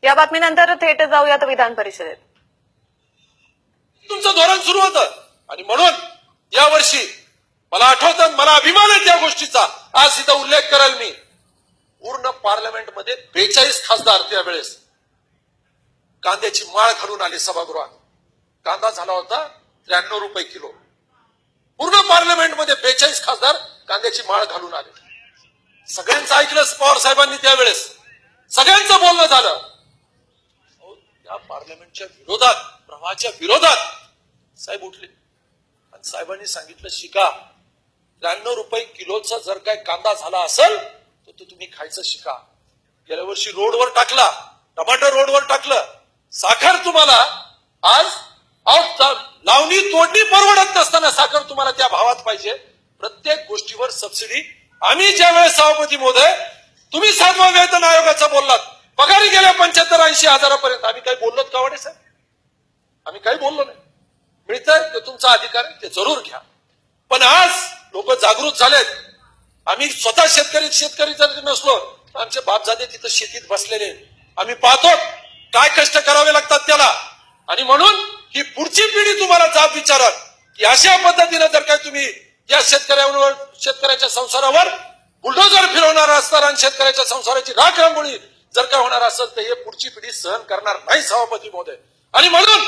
या बातमीनंतर थेट जाऊयात विधान परिषदेत. तुमचं धोरण सुरू होतं आणि म्हणून यावर्षी मला आठवतं, मला अभिमान आहे त्या गोष्टीचा. आज इथं उल्लेख करेल मी. पूर्ण पार्लमेंटमध्ये 42 खासदार त्यावेळेस कांद्याची माळ घालून आले सभागृहात. कांदा झाला होता 93 रुपये किलो. पूर्ण पार्लमेंटमध्ये 42 खासदार कांद्याची माळ घालून आले. सगळ्यांचं ऐकलं पवार साहेबांनी त्यावेळेस. सगळ्यांचं बोलणं झालं. त्या पार्लमेंटच्या विरोधात, प्रवाहाच्या विरोधात साहेब उठले आणि साहेबांनी सांगितलं, शिका. 93 रुपये किलोचा जर काय कांदा झाला असेल तर तो तुम्ही खायचं शिका. गेल्या वर्षी रोडवर टाकला, टमाटर रोडवर टाकलं. साखर तुम्हाला आज लावणी तोडणी परवडत नसताना साखर तुम्हाला त्या भावात पाहिजे. प्रत्येक गोष्टीवर सबसिडी. आम्ही ज्यावेळेस सभापती महोदय, तुम्ही 7व्या वेतन आयोगाचा बोललात, पगारी गेल्या 75-80 हजारापर्यंत. आम्ही काही बोललोत का वाडे साहेब? आम्ही काही बोललो नाही. मिळतंय ते तुमचा अधिकार आहे, ते जरूर घ्या. पण आज लोक जागृत झालेत. आम्ही स्वतः शेतकरी जर नसलो तर आमचे बापजादे तिथं शेतीत बसलेले. आम्ही पाहतो काय कष्ट करावे लागतात त्याला. आणि म्हणून ही पुढची पिढी तुम्हाला जाब विचारत की अशा पद्धतीने जर काय तुम्ही या शेतकऱ्याच्या संसारावर बुलडोजर फिरवणार असणार आणि शेतकऱ्याच्या संसाराची राख रांगोळी जर काय होणार असेल तर हे पुढची पिढी सहन करणार नाही सभापती महोदय. आणि म्हणून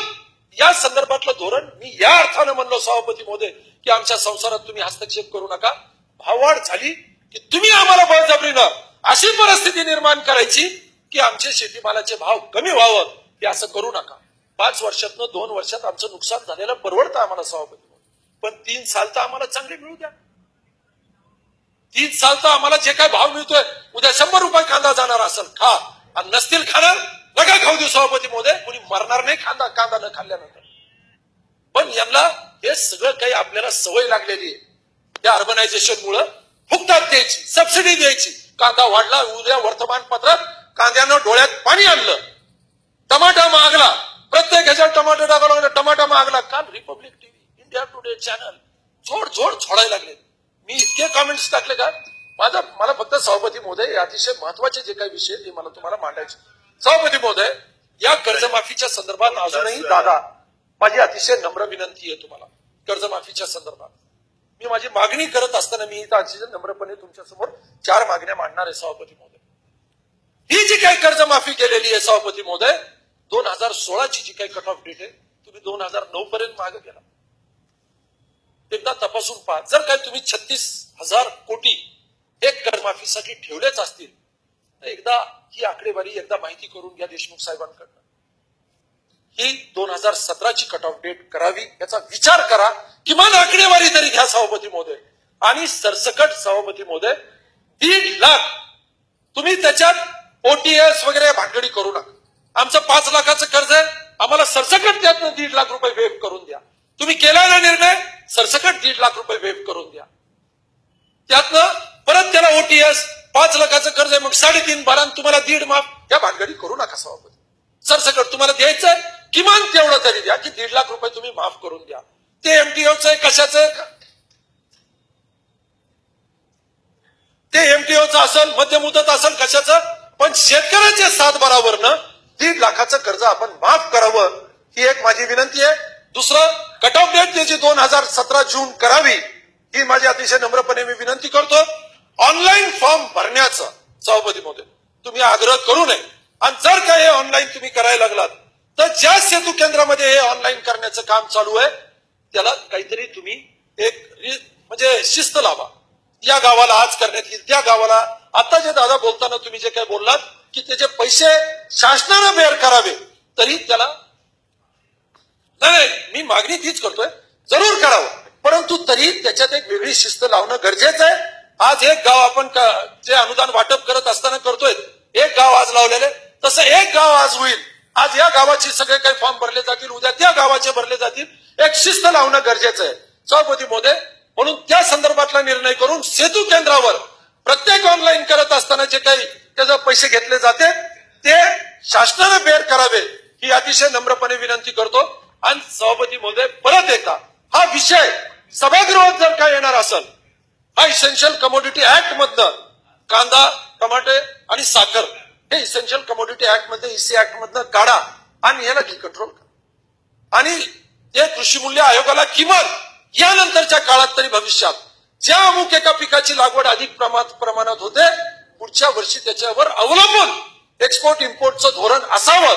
या संदर्भातलं धोरण मी या अर्थानं म्हणलो सभापती महोदय की आमच्या संसारात तुम्ही हस्तक्षेप करू नका. भाववाढ झाली की तुम्ही आम्हाला बळजबरीनं अशी परिस्थिती निर्माण करायची की आमचे शेतीमालाचे भाव कमी व्हावं, हे असं करू नका. 5 वर्षातनं 2 वर्षात आमचं नुकसान झालेलं परवडतं आम्हाला सभापती महोदय. पण 3 साल तर आम्हाला चांगले मिळू द्या. 3 साल तर आम्हाला जे काय भाव मिळतोय, उद्या 100 रुपये कांदा जाणार असेल खा, आणि नसतील खाणार नका खाऊ देऊ सभापती महोदय. कुणी मरणार नाही कांदा न खाल्ल्यानंतर. पण यांना हे सगळं काही आपल्याला सवय लागलेली आहे. या अर्बनायझेशन मुळे फुकटात द्यायची, सबसिडी द्यायची. कांदा वाढला, उद्या वर्तमानपत्रात कांद्यानं डोळ्यात पाणी आणलं. टमाटा महागला, प्रत्येक ह्याच्यात टमाटर टाकावं लागलं. टमाटा महागला. काल Republic TV, India today channel जोड छोडायला लागले. मी इतके कमेंट्स टाकले का मला फक्त सभापती महोदय अतिशय महत्वाचे जे काही विषय ते मला तुम्हाला मांडायचे. सभापती महोदय, या कर्जमाफीच्या संदर्भात अजूनही दादा माझी अतिशय नम्र विनंती आहे तुम्हाला. कर्जमाफीच्या संदर्भात मी माझी मागणी करत असताना मी इथं अतिशय नम्रपणे तुमच्या समोर 4 मागण्या मांडणार आहे सभापती महोदय. ही जी काही कर्जमाफी केलेली आहे सभापती महोदय, 2016ची जी काही कट ऑफ डेट आहे तुम्ही 2009 पर्यंत मागे गेला. एकदा तपासून पहा. जर काय तुम्ही 36,000 कोटी एक कर्जमाफीसाठी ठेवलेच असतील तर एकदा ही आकडेवारी एकदा माहिती करून घ्या देशमुख साहेबांकडनं. ही 2017ची कट ऑफ डेट करावी याचा विचार करा. किमान आकडेवारी तरी घ्या सभापती महोदय. आणि सरसकट सभापती महोदय 1.5 लाख तुम्ही त्याच्यात ओटीएस वगैरे भानगडी करू नका. आमचं 5 लाखाचं कर्ज आहे, आम्हाला सरसकट त्यातनं 1.5 लाख रुपये वेव करून द्या. तुम्ही केला ना निर्णय, सरसकट 1.5 लाख रुपये वेव करून द्या. त्यातनं परत त्याला ओटीएस 5 लाखाचं कर्ज आहे, मग 3.5 बारा तुम्हाला 1.5 माफ, या भानगडी करू नका सभापती. सरसकट तुम्हाला द्यायचंय किमान तेवढं तरी द्या की 1.5 लाख रुपये तुम्ही माफ करून द्या. ते एमटीओचं कशाचं, ते एमटीओचं असेल, मध्य मुदत असेल, कशाचं, पण शेतकऱ्याच्या 7/12वरनं 1.5 लाखाचं कर्ज आपण माफ करावं ही एक माझी विनंती आहे. दुसरं, कट ऑफ डेट त्याची 2017 जून करावी ही माझी अतिशय नम्रपणे मी विनंती करतो. ऑनलाईन फॉर्म भरण्याचं सभापती महोदय तुम्ही आग्रह करू नये. आणि जर काय हे ऑनलाईन तुम्ही करायला लागलात तर ज्या सेतू केंद्रामध्ये हे ऑनलाईन करण्याचं काम चालू आहे त्याला काहीतरी तुम्ही म्हणजे शिस्त लावा. या गावाला आज करण्यात येईल, त्या गावाला. आता जे दादा बोलताना तुम्ही जे काय बोललात की त्याचे पैसे शासनानं बेअर करावे, तरी त्याला नाही, मी मागणी तीच करतोय, जरूर करावं. परंतु तरी त्याच्यात एक वेगळी शिस्त लावणं गरजेचं आहे. आज एक गाव आपण जे अनुदान वाटप करत असताना करतोय, एक गाव आज लावलेले, तसं एक गाव आज होईल. आज या गावाचे सगळे काही फॉर्म भरले जातील, उद्या त्या गावाचे भरले जातील. एक शिस्त लावणं गरजेचं आहे सभापती महोदय. म्हणून त्या संदर्भातला निर्णय करून सेतू केंद्रावर प्रत्येक ऑनलाईन करत असताना जे काही त्याचे पैसे घेतले जाते ते शासनानं बेअर करावे ही अतिशय नम्रपणे विनंती करतो. आणि सभापती महोदय, परत एकदा हा विषय सभागृहात जर काय येणार असेल, हा इसेन्शियल कमोडिटी ऍक्ट मधनं कांदा, टमाटे आणि साखर हे इसेन्शियल कमोडिटी ऍक्ट मध्ये इसी ऍक्ट मधनं काढा आणि याला कंट्रोल करा. आणि ते कृषी मूल्य आयोगाला किमान यानंतरच्या काळात तरी भविष्यात ज्या अमुक एका पिकाची लागवड अधिक प्रमाणात होते पुढच्या वर्षी त्याच्यावर अवलंबून एक्सपोर्ट इम्पोर्टचं धोरण असावं,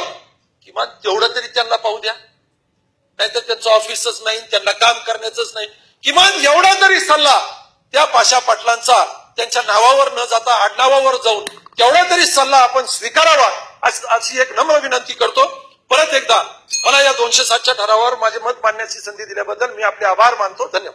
किमान तेवढं तरी त्यांना पाहू द्या. नाहीतर त्यांचं ऑफिसच नाही, त्यांना काम करण्याचंच नाही. किमान एवढा तरी सल्ला त्या पाशा पाटलांचा त्यांच्या नावावर न जाता आडनावावर जाऊन तेवढा तरी सल्ला आपण स्वीकारावा अशी एक नम्र विनंती करतो. परत एकदा मला या 207च्या ठरावावर माझे मत मांडण्याची संधी दिल्याबद्दल मी आपले आभार मानतो. धन्यवाद.